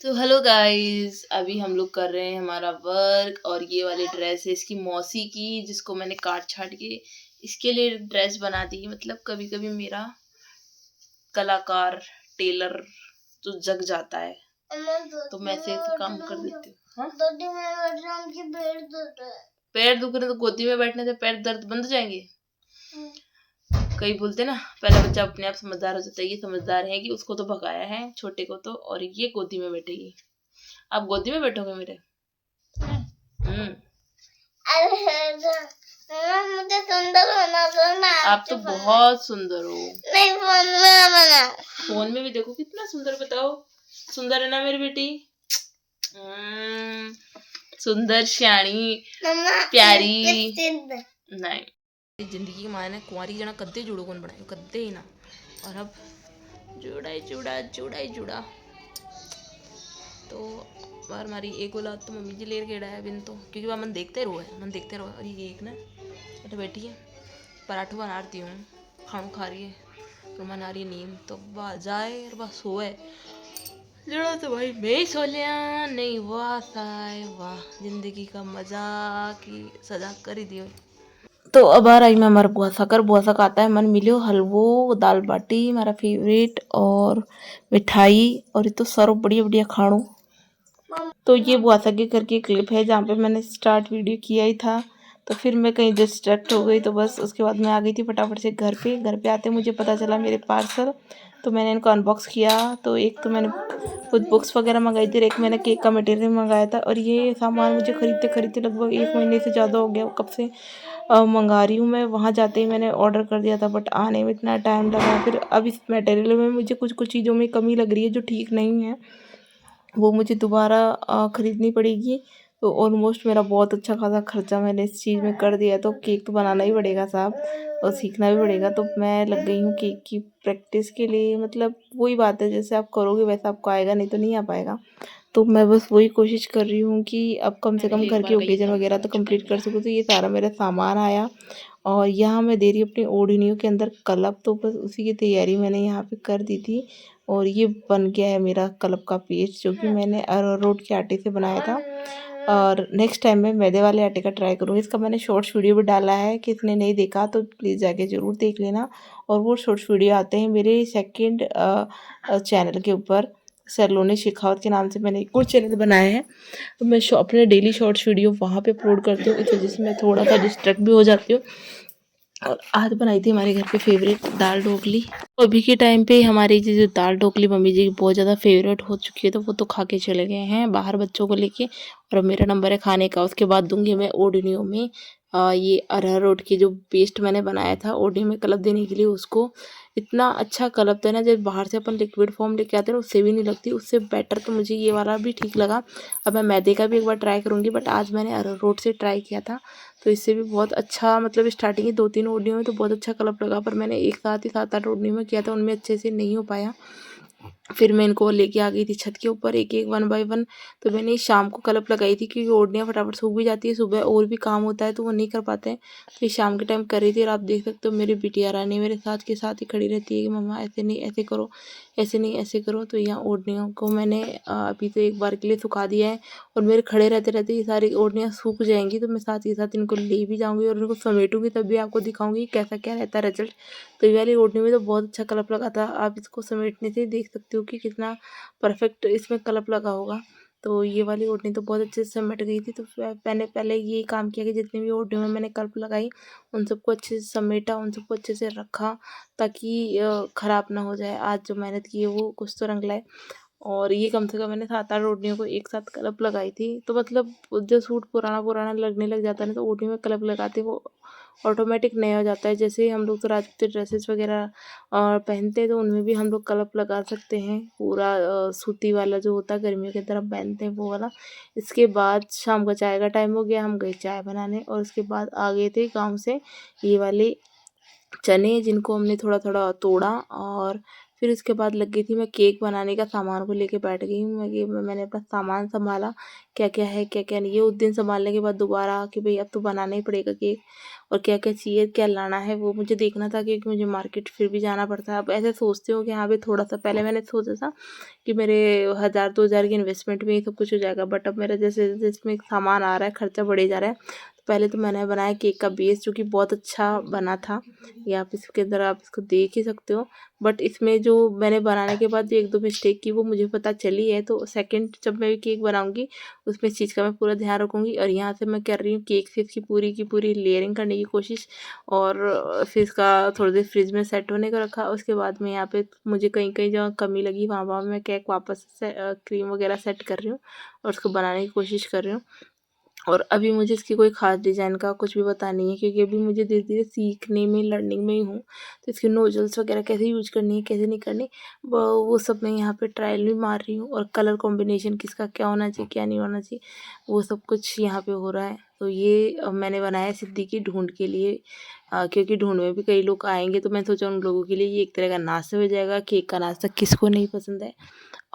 तो hello guys, अभी हम लोग कर रहे हैं हमारा वर्क। और ये वाली ड्रेस है इसकी मौसी की, जिसको मैंने काट छाट के इसके लिए ड्रेस बना दी। मतलब कभी कभी मेरा कलाकार टेलर तो जग जाता है, तो मैं ऐसे काम कर देती हूँ। पैर दुख रहे तो गोदी में बैठने से पैर दर्द बंद हो जाएंगे। कई बोलते ना, पहला बच्चा अपने आप समझदार हो जाता है। ये समझदार है कि उसको तो भगाया है छोटे को तो, और ये गोदी में बैठेगी। आप गोदी में बैठोगे मेरे? मुझे सुंदर होना था। आप तो बहुत सुंदर हो। नहीं, फोन में बना। फोन में भी देखो कितना सुंदर, बताओ। सुंदर है ना मेरी बेटी? सुंदर, श्याणी, प्यारी। नहीं, जिंदगी की माँ ने कुंवारी जना कद्दे जुड़ो कौन बनाए, कद्दे ही ना। और अब जुड़ा ही जुड़ा, जुड़ा ही जुड़ा। तो बार मारी एक औलाद तो मम्मी जी लेर केड़ा है बिन, तो क्योंकि वह मन देखते रहो। और ये एक ना तो बैठी है, पराठों बना रही हूँ, खाणू खा रही है, तो मना रही नींद। तो वह जाए और वह सोए, जड़ा तो भाई मैं ही सो लिया। नहीं वाह साए वाह, जिंदगी का मजा की सजा कर ही दी। तो अब आ रही मैं हमारा बुआ सा खाता है मन मिलियो हलवो, दाल बाटी हमारा फेवरेट, और मिठाई, और ये तो सर्व बढ़िया बढ़िया खाणो। तो ये बुआ सा के घर की क्लिप है जहाँ पे मैंने स्टार्ट वीडियो किया ही था। तो फिर मैं कहीं डिस्ट्रैक्ट हो गई, तो बस उसके बाद मैं आ गई थी फटाफट से घर पे आते मुझे पता चला मेरे पार्सल। तो मैंने इनको अनबॉक्स किया। तो एक तो मैंने कुछ बुक्स वगैरह मंगाई थी, एक मैंने केक का मटेरियल मंगाया था। और ये सामान मुझे खरीदते खरीदते लगभग 1 महीने से ज़्यादा हो गया। कब से मंगा रही हूँ मैं, वहाँ जाते ही मैंने ऑर्डर कर दिया था, बट आने में इतना टाइम लगा। फिर अब इस मटेरियल में मुझे कुछ कुछ चीज़ों में कमी लग रही है जो ठीक नहीं है, वो मुझे दोबारा ख़रीदनी पड़ेगी। तो ऑलमोस्ट मेरा बहुत अच्छा खासा खर्चा मैंने इस चीज़ में कर दिया है। तो केक तो बनाना ही पड़ेगा साहब, और सीखना भी पड़ेगा। तो मैं लग गई हूँ केक की प्रैक्टिस के लिए। मतलब वही बात है, जैसे आप करोगे वैसा आपको आएगा, नहीं तो नहीं आ पाएगा। तो मैं बस वही कोशिश कर रही हूँ कि अब कम से कम घर के ओकेजन वगैरह तो कंप्लीट कर सकूँ। तो ये सारा मेरा सामान आया, और यहाँ मैं दे रही हूँ अपनी ओढ़नियों के अंदर कलप। तो बस उसी की तैयारी मैंने यहाँ पे कर दी थी। और ये बन गया है मेरा कलप का पेस्ट, जो कि मैंने अरारोट के आटे से बनाया था। और नेक्स्ट टाइम मैं मैदे वाले आटे का ट्राई करूँगी। इसका मैंने शॉर्ट्स वीडियो भी डाला है, किसने नहीं देखा तो प्लीज़ जाके ज़रूर देख लेना। और वो शॉर्ट्स वीडियो आते हैं मेरे सेकंड चैनल के ऊपर, सैलोनी शेखावत के नाम से मैंने एक और चैनल बनाया है। तो मैं अपने डेली शॉर्ट्स वीडियो वहाँ पे अपलोड करती हूँ। इस वजह से मैं थोड़ा सा डिस्ट्रैक्ट भी हो जाती हूँ। और आज बनाई थी हमारे घर पे फेवरेट दाल ढोकली। तो अभी के टाइम पे हमारी जो दाल ढोकली मम्मी जी की बहुत ज़्यादा फेवरेट हो चुकी है, तो वो तो खा के चले गए हैं बाहर बच्चों को लेके। और अब मेरा नंबर है खाने का। उसके बाद दूंगी मैं ओडनियों में ये अरारोट की जो पेस्ट मैंने बनाया था ओडनियों में कलप देने के लिए। उसको इतना अच्छा कलपता है ना, जब बाहर से अपन लिक्विड फॉर्म लेके आते हैं उससे भी नहीं लगती, उससे बेटर तो मुझे ये वाला भी ठीक लगा। अब मैं मैदे का भी एक बार ट्राई करूँगी, बट आज मैंने अरारोट से ट्राई किया था, तो इससे भी बहुत अच्छा, मतलब स्टार्टिंग की 2-3 ओड़ियों में तो बहुत अच्छा कलप लगा, पर मैंने एक साथ ही 7-8 ओड़ियों में किया था, उनमें अच्छे से नहीं हो पाया। फिर मैं इनको लेके आ गई थी छत के ऊपर एक एक 1 बाय 1। तो मैंने शाम को कलप लगाई थी, क्योंकि ओढ़नियाँ फटाफट सूख भी जाती है, सुबह और भी काम होता है तो वो नहीं कर पाते हैं। तो ये शाम के टाइम कर रही थी। और आप देख सकते हो मेरी बिटिया रानी मेरे साथ के साथ ही खड़ी रहती है कि मम्मा ऐसे नहीं ऐसे करो, ऐसे नहीं ऐसे करो। तो यहाँ ओढ़नियों को मैंने अभी तो एक बार के लिए सुखा दिया है, और मेरे खड़े रहते रहते ये सारी ओढ़नियाँ सूख जाएंगी। तो मैं साथ ही साथ इनको ले भी जाऊँगी और इनको समेटूँगी, तब भी आपको दिखाऊँगी कैसा क्या रहता है रिजल्ट। तो ये वाली ओढ़नी में तो बहुत अच्छा कलप लगा था। आप इसको समेटने से देख सकते हो कि कितना परफेक्ट इसमें कलप लगा होगा। तो ये वाली ओढ़नी तो बहुत अच्छे से समेट गई थी। तो मैंने पहले यही काम किया कि जितनी भी ओढ़नी में मैंने कलप लगाई उन सबको अच्छे से समेटा, उन सबको अच्छे से रखा, ताकि ख़राब ना हो जाए। आज जो मेहनत की है वो कुछ तो रंग लाए। और ये कम से कम मैंने 7-8 ओढ़नियों को एक साथ कलप लगाई थी। तो मतलब जो सूट पुराना पुराना लगने लग जाता है ना, तो ओढ़नी में कलप लगाते वो ऑटोमेटिक नया हो जाता है। जैसे हम लोग तो राजपूती ड्रेसेस वगैरह पहनते हैं, तो उनमें भी हम लोग कलप लगा सकते हैं। पूरा सूती वाला जो होता है गर्मियों की तरफ पहनते हैं वो वाला। इसके बाद शाम का चाय का टाइम हो गया, हम गए चाय बनाने, और उसके बाद आ गए थे गाँव से ये वाले चने, जिनको हमने थोड़ा थोड़ा तोड़ा और फिर उसके बाद लग गई थी मैं केक बनाने का सामान को लेके बैठ गई हूँ। मैंने अपना सामान संभाला, क्या क्या है क्या क्या नहीं है। उस दिन संभालने के बाद दोबारा कि भाई अब तो बनाना ही पड़ेगा केक, और क्या क्या चाहिए क्या लाना है वो मुझे देखना था, क्योंकि मुझे मार्केट फिर भी जाना पड़ता है। अब ऐसे सोचती हूँ कि हाँ भाई थोड़ा सा पहले मैंने सोचा था कि मेरे 1000-2000 की इन्वेस्टमेंट में ही सब कुछ हो जाएगा, बट अब मेरा जैसे जैसे इसमें सामान आ रहा है खर्चा बढ़े जा रहा है। तो पहले तो मैंने बनाया केक का बेस, जो कि बहुत अच्छा बना था, ये आप इसके अंदर आप इसको देख ही सकते हो। बट इसमें जो मैंने बनाने के बाद जो 1-2 मिस्टेक की वो मुझे पता चली है, तो सेकंड जब मैं केक बनाऊंगी उसमें इस चीज़ का मैं पूरा ध्यान रखूंगी। और यहाँ से मैं कर रही हूँ केक से इसकी पूरी की पूरी लेयरिंग करने की कोशिश, और फिर इसका थोड़ी देर फ्रिज में सेट होने को रखा। उसके बाद में यहाँ पे मुझे कहीं कहीं जहाँ कमी लगी वहाँ वहाँ मैं केक वापस से क्रीम वगैरह सेट कर रही हूँ और उसको बनाने की कोशिश कर रही हूँ। और अभी मुझे इसकी कोई ख़ास डिज़ाइन का कुछ भी पता नहीं है, क्योंकि अभी मुझे धीरे धीरे सीखने में लर्निंग में ही हूँ। तो इसकी नोजल्स वगैरह कैसे यूज करनी है कैसे नहीं करनी, वो सब मैं यहाँ पे ट्रायल भी मार रही हूँ। और कलर कॉम्बिनेशन किसका क्या होना चाहिए क्या नहीं होना चाहिए वो सब कुछ यहाँ पे हो रहा है। तो ये मैंने बनाया सिद्धि की ढूंढ के लिए, क्योंकि ढूंढ में भी कई लोग आएंगे, तो मैं सोचा उन लोगों के लिए ये एक तरह का नाश्ता हो जाएगा। केक का नाश्ता किसको नहीं पसंद है।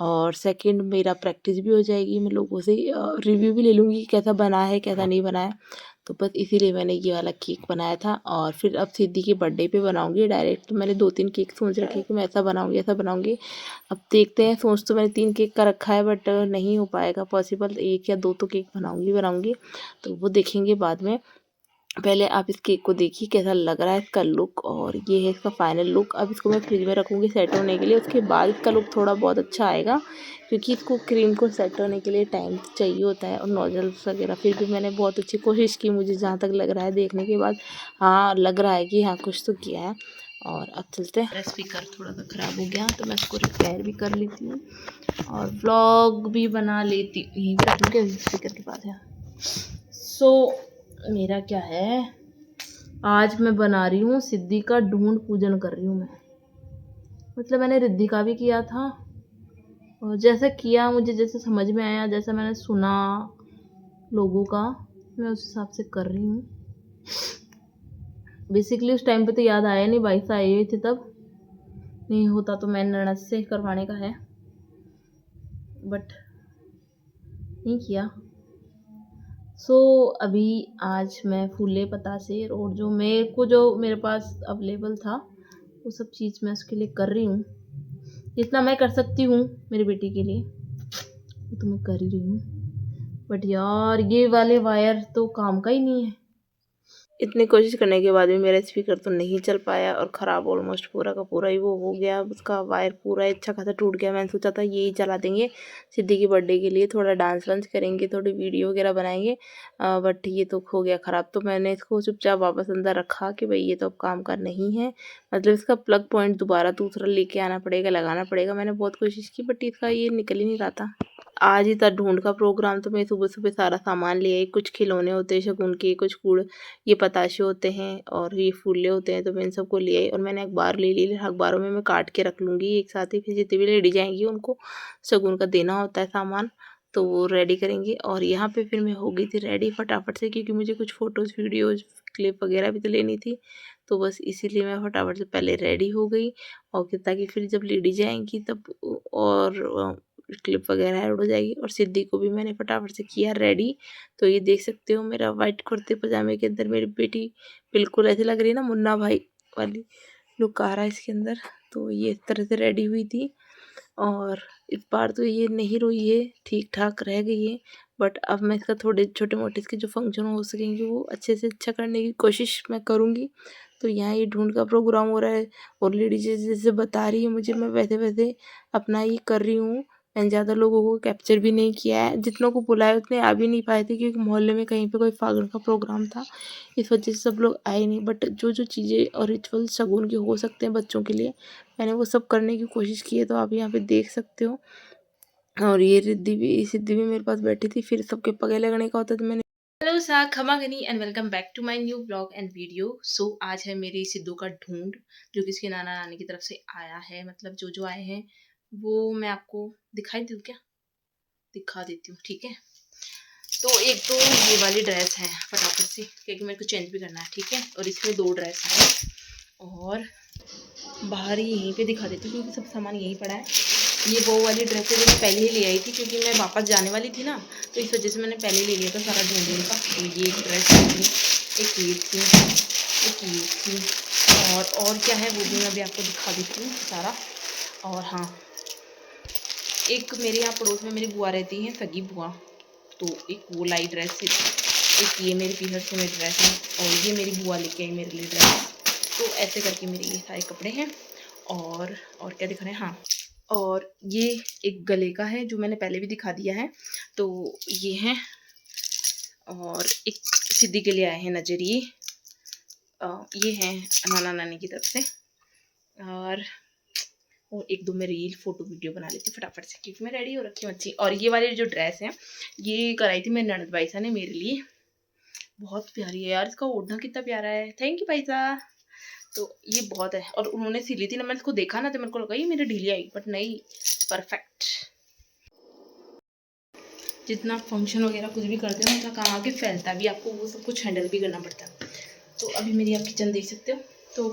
और सेकंड मेरा प्रैक्टिस भी हो जाएगी, मैं लोगों से रिव्यू भी ले लूँगी कि कैसा बना है कैसा नहीं बना है। तो बस इसीलिए मैंने ये वाला केक बनाया था। और फिर अब सिद्धि के बर्थडे पे बनाऊँगी डायरेक्ट। तो मैंने 2-3 केक सोच रखे कि मैं ऐसा बनाऊँगी ऐसा बनाऊँगी। अब देखते हैं, सोच तो मैंने 3 केक का रखा है, बट नहीं हो पाएगा पॉसिबल। 1 या 2 तो केक बनाऊँगी, तो वो देखेंगे बाद में। पहले आप इस केक को देखिए कैसा लग रहा है इसका लुक, और ये है इसका फाइनल लुक। अब इसको मैं फ्रिज में रखूँगी सेट होने के लिए, उसके बाद इसका लुक थोड़ा बहुत अच्छा आएगा, क्योंकि इसको क्रीम को सेट होने के लिए टाइम चाहिए होता है और नोजल्स वगैरह। फिर भी मैंने बहुत अच्छी कोशिश की, मुझे जहाँ तक लग रहा है देखने के बाद, हाँ लग रहा है कि हाँ कुछ तो किया है। और अब चलते हैं। स्पीकर थोड़ा सा ख़राब हो गया तो मैं इसको रिपेयर भी कर लेती हूँ और व्लॉग भी बना लेती हूँ। यहीं पर रखूँगी, स्पीकर के पास है। मेरा क्या है, आज मैं बना रही हूँ सिद्धि का ढूंढ पूजन कर रही हूँ मैं। मतलब मैंने रिद्धि का भी किया था, और जैसा किया मुझे जैसे समझ में आया, जैसा मैंने सुना लोगों का, मैं उस हिसाब से कर रही हूँ। बेसिकली उस टाइम पे तो याद आया नहीं, 22 आए हुए थे तब, नहीं होता तो मैं ननद से करवाने का है, बट नहीं किया। अभी आज मैं फूले पतासे और जो मेरे पास अवेलेबल था वो सब चीज़ मैं उसके लिए कर रही हूँ। जितना मैं कर सकती हूँ मेरी बेटी के लिए वो तो मैं कर ही रही हूँ। बट यार ये वाले वायर तो काम का ही नहीं है। इतनी कोशिश करने के बाद भी मेरा स्पीकर तो नहीं चल पाया और ख़राब ऑलमोस्ट पूरा का पूरा ही वो हो गया। उसका वायर पूरा अच्छा खासा टूट गया। मैंने सोचा था यही चला देंगे सिद्धि की बर्थडे के लिए, थोड़ा डांस वांस करेंगे, थोड़ी वीडियो वगैरह बनाएंगे, बट ये तो हो गया ख़राब। तो मैंने इसको चुपचाप वापस अंदर रखा कि भाई ये तो अब काम का नहीं है, मतलब इसका प्लग पॉइंट दोबारा दूसरा लेके आना पड़ेगा, लगाना पड़ेगा। मैंने बहुत कोशिश की बट इसका ये निकल ही नहीं रहा था। आज ही था ढूंढ का प्रोग्राम, तो मैं सुबह सुबह सारा सामान ले आई। कुछ खिलौने होते हैं शगुन के, कुछ गुड़, ये पताशे होते हैं और ये फूले होते हैं, तो मैं इन सबको ले आई। और मैंने अखबार ले ली, अखबारों में मैं काट के रख लूँगी एक साथ ही, फिर जितनी भी लेडी जाएंगी उनको शगुन का देना होता है सामान, तो वो रेडी करेंगे। और यहाँ पे फिर मैं हो गई थी रेडी फटाफट से, क्योंकि मुझे कुछ फ़ोटोज़ वीडियोज़ क्लिप वगैरह भी तो लेनी थी। तो बस इसीलिए मैं फटाफट से पहले रेडी हो गई, और ताकि फिर जब लेडी जाएंगी तब और क्लिप वगैरह ऐड हो जाएगी। और सिद्धि को भी मैंने फटाफट से किया रेडी। तो ये देख सकते हो मेरा वाइट कुर्ते पजामे के अंदर मेरी बेटी बिल्कुल ऐसे लग रही है ना, मुन्ना भाई वाली लुक आ रहा है इसके अंदर। तो ये इस तरह से रेडी हुई थी, और इस बार तो ये नहीं रोई है, ठीक ठाक रह गई है। बट अब मैं इसका थोड़े छोटे मोटे इसके जो फंक्शन हो सकेंगे वो अच्छे से अच्छा करने की कोशिश मैं करूँगी। तो यहाँ ये ढूंढ का प्रोग्राम हो रहा है, और लेडीज जैसे बता रही है मुझे, मैं वैसे वैसे अपना ही कर रही हूँ। मैंने ज़्यादा लोगों को कैप्चर भी नहीं किया है, जितनों को बुलाया उतने आ भी नहीं पाए थे, क्योंकि मोहल्ले में कहीं पे कोई फागण का प्रोग्राम था, इस वजह से सब लोग आए नहीं। बट जो जो चीज़ें और रिचुअल शगुन के हो सकते हैं बच्चों के लिए, मैंने वो सब करने की कोशिश की है, तो आप यहाँ पे देख सकते हो। और ये सिद्धि भी मेरे पास बैठी थी, फिर सबके पगे लगने का होता तो मैंने हेलो सा खमा गनी and welcome back to my new blog and video. आज है मेरी सिद्धू का ढूंढ, जो कि इसके नाना नानी की तरफ से आया है। मतलब जो आए हैं वो मैं आपको दिखाई दूँ क्या, दिखा देती हूँ, ठीक है। तो एक तो ये वाली ड्रेस है फटाफट से, क्योंकि मेरे को चेंज भी करना है, ठीक है। और इसमें 2 ड्रेस हैं, और बाहर ही यहीं पे दिखा देती हूँ क्योंकि सब सामान यहीं पड़ा है। ये वो वाली ड्रेस है जो मैं पहले ही ले आई थी क्योंकि मैं वापस जाने वाली थी ना, तो इस वजह से मैंने पहले ही ले लिया था सारा ढूंढने का। तो ये एक ड्रेस थी, एक ये थी, एक ये थी, और क्या है वो भी मैं अभी आपको दिखा देती हूँ सारा। और हाँ, एक मेरे यहाँ पड़ोस में मेरी बुआ रहती है, सगी बुआ, तो एक वो लाई ड्रेस है, एक ये मेरी पीहर से मेरी ड्रेस है, और ये मेरी बुआ लेके आई मेरे लिए ड्रेस। तो ऐसे करके मेरे ये सारे कपड़े हैं। और क्या दिखा रहे हैं, हाँ, और ये एक गले का है जो मैंने पहले भी दिखा दिया है, तो ये है। और एक सिद्धि के लिए आए हैं नजर, ये हैं नाना नानी की तरफ से। और एक दो मैं रील फोटो वीडियो बना लेती फटाफट से क्योंकि मैं रेडी हो रखी हूँ अच्छी। और ये वाली जो ड्रेस है ये कराई थी मेरी ननद भाईसा ने मेरे लिए, बहुत प्यारी है यार, इसका ओढ़ना कितना प्यारा है। थैंक यू भाईसा। तो ये बहुत है, और उन्होंने सिली थी ना, मैंने इसको देखा ना तो मेरे को लगा ये मेरी ढीली आई, बट नहीं, परफेक्ट। जितना फंक्शन वगैरह कुछ भी करते हो उतना काम आके फैलता भी, आपको वो सब कुछ हैंडल भी करना पड़ता है। तो अभी मेरी आप किचन देख सकते हो, तो